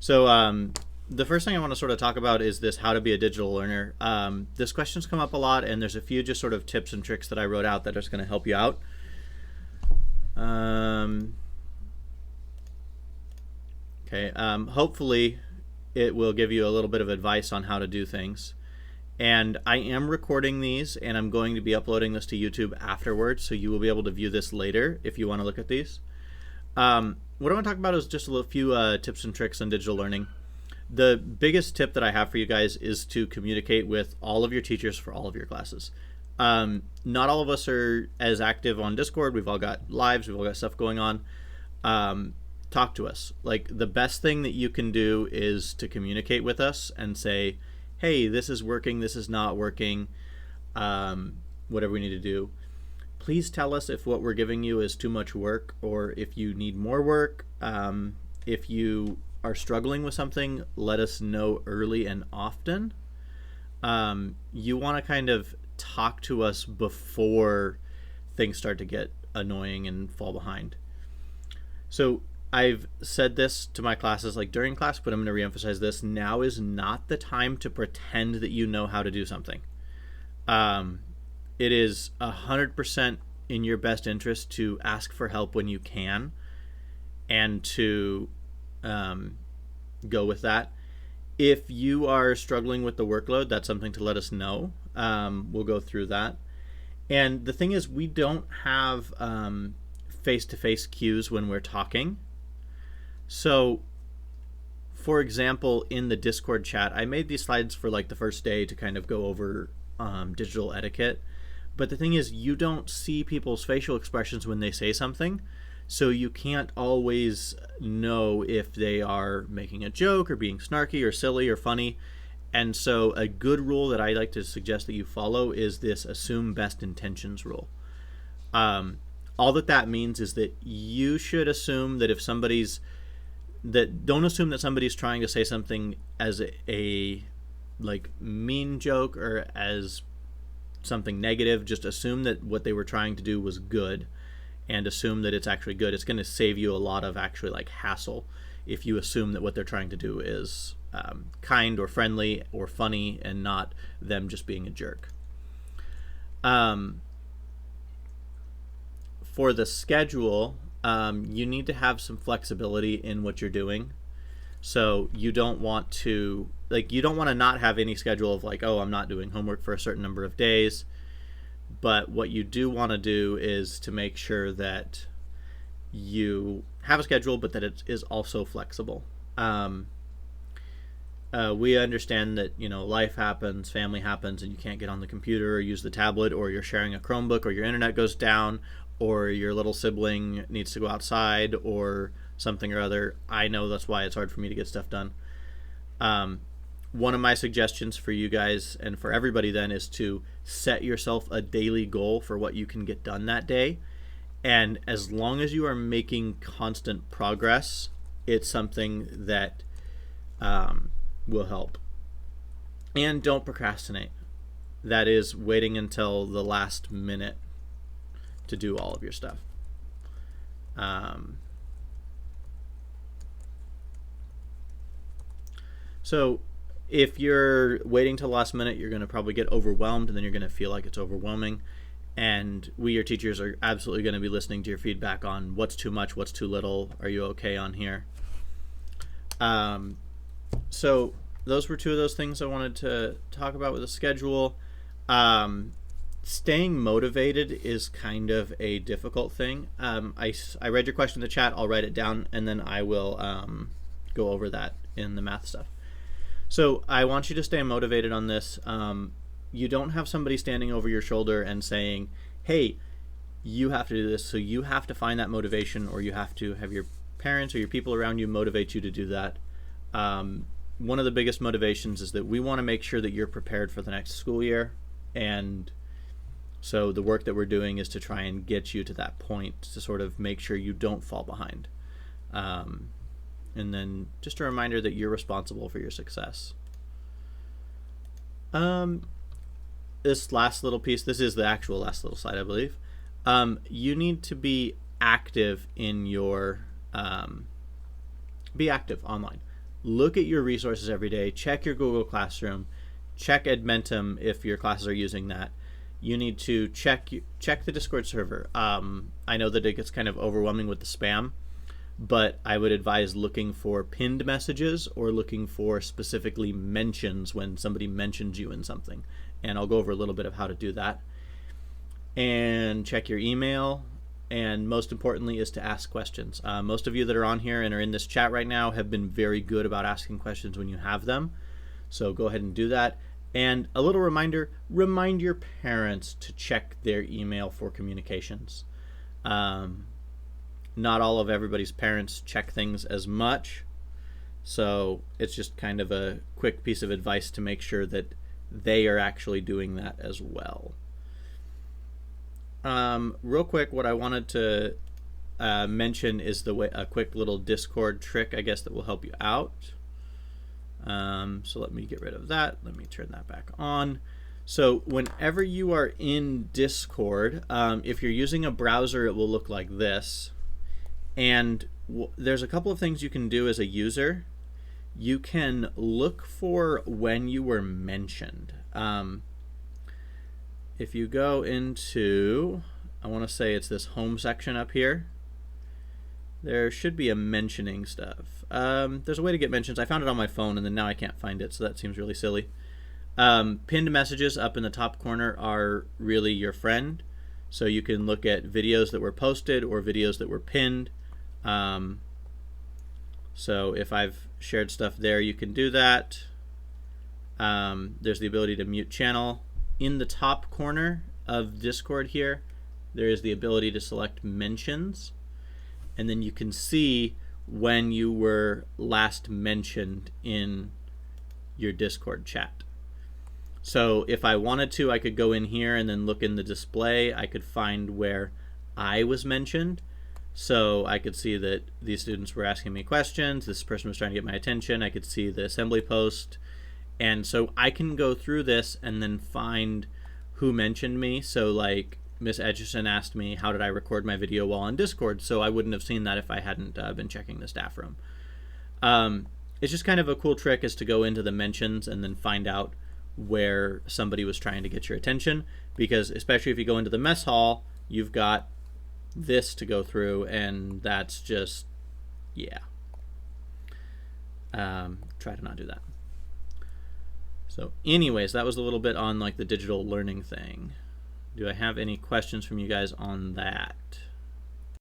So the first thing I want to sort of talk about is this how to be a digital learner. This question's come up a lot, and there's a few just sort of tips and tricks that I wrote out that are going to help you out. Hopefully it will give you a little bit of advice on how to do things. And I am recording these, and I'm going to be uploading this to YouTube afterwards, so you will be able to view this later if you want to look at these. What I want to talk about is just a few tips and tricks on digital learning. The biggest tip that I have for you guys is to communicate with all of your teachers for all of your classes. Not all of us are as active on Discord. We've all got lives. We've all got stuff going on. Talk to us. Like, the best thing that you can do is to communicate with us and say, hey, this is working, this is not working, whatever we need to do. Please tell us if what we're giving you is too much work, or if you need more work. If you are struggling with something, let us know early and often. You want to kind of talk to us before things start to get annoying and fall behind. So I've said this to my classes like during class, but I'm going to reemphasize this. Now is not the time to pretend that you know how to do something. It is 100% in your best interest to ask for help when you can, and to go with that. If you are struggling with the workload, that's something to let us know. We'll go through that. And the thing is, we don't have face-to-face cues when we're talking. So, for example, in the Discord chat, I made these slides for like the first day to kind of go over digital etiquette. But the thing is, you don't see people's facial expressions when they say something, so you can't always know if they are making a joke or being snarky or silly or funny. And so a good rule that I like to suggest that you follow is this assume best intentions rule. All that means is that you should assume that if don't assume that somebody's trying to say something as a like mean joke or as something negative. Just assume that what they were trying to do was good, and assume that it's actually good. It's going to save you a lot of actually like hassle if you assume that what they're trying to do is kind or friendly or funny, and not them just being a jerk. For the schedule, you need to have some flexibility in what you're doing. So you don't want to not have any schedule of like, oh, I'm not doing homework for a certain number of days. But what you do want to do is to make sure that you have a schedule, but that it is also flexible. We understand that, life happens, family happens, and you can't get on the computer or use the tablet, or you're sharing a Chromebook, or your internet goes down, or your little sibling needs to go outside, or something or other. I know that's why it's hard for me to get stuff done. One of my suggestions for you guys and for everybody then is to set yourself a daily goal for what you can get done that day. And as long as you are making constant progress, it's something that will help. And don't procrastinate. That is waiting until the last minute to do all of your stuff. So if you're waiting till the last minute, you're going to probably get overwhelmed, and then you're going to feel like it's overwhelming. And we, your teachers, are absolutely going to be listening to your feedback on what's too much, what's too little, are you okay on here? So those were two of those things I wanted to talk about with the schedule. Staying motivated is kind of a difficult thing. I read your question in the chat. I'll write it down, and then I will go over that in the math stuff. So I want you to stay motivated on this. You don't have somebody standing over your shoulder and saying, hey, you have to do this, so you have to find that motivation, or you have to have your parents or your people around you motivate you to do that. One of the biggest motivations is that we want to make sure that you're prepared for the next school year, and so the work that we're doing is to try and get you to that point to sort of make sure you don't fall behind. And then just a reminder that you're responsible for your success. This last little piece, this is the actual last little slide, I believe. You need to be active in your, be active online. look at your resources every day. Check your Google Classroom. Check Edmentum if your classes are using that. You need to check the Discord server. I know that it gets kind of overwhelming with the spam, but I would advise looking for pinned messages or looking for specifically mentions when somebody mentions you in something. And I'll go over a little bit of how to do that. And check your email. And most importantly is to ask questions. Most of you that are on here and are in this chat right now have been very good about asking questions when you have them. So go ahead and do that. And a little reminder, remind your parents to check their email for communications. Not all of everybody's parents check things as much. So it's just kind of a quick piece of advice to make sure that they are actually doing that as well. Real quick, what I wanted to mention is a quick little Discord trick, I guess, that will help you out. So let me get rid of that. Let me turn that back on. So whenever you are in Discord, if you're using a browser, it will look like this. And there's a couple of things you can do as a user. You can look for when you were mentioned. If you go into, I want to say it's this home section up here, there should be a mentioning stuff. There's a way to get mentions. I found it on my phone and then now I can't find it, so that seems really silly. Pinned messages up in the top corner are really your friend. So you can look at videos that were posted or videos that were pinned. So if I've shared stuff there, you can do that. There's the ability to mute channel. In the top corner of Discord here, there is the ability to select mentions. And then you can see when you were last mentioned in your Discord chat. So if I wanted to, I could go in here and then look in the display. I could find where I was mentioned. So I could see that these students were asking me questions. This person was trying to get my attention. I could see the assembly post. And so I can go through this and then find who mentioned me. So like Miss Edgerson asked me, how did I record my video while on Discord? So I wouldn't have seen that if I hadn't been checking the staff room. It's just kind of a cool trick is to go into the mentions and then find out where somebody was trying to get your attention. Because especially if you go into the mess hall, you've got this to go through, and that's just, yeah. Try to not do that. So anyways, that was a little bit on like the digital learning thing. Do I have any questions from you guys on that?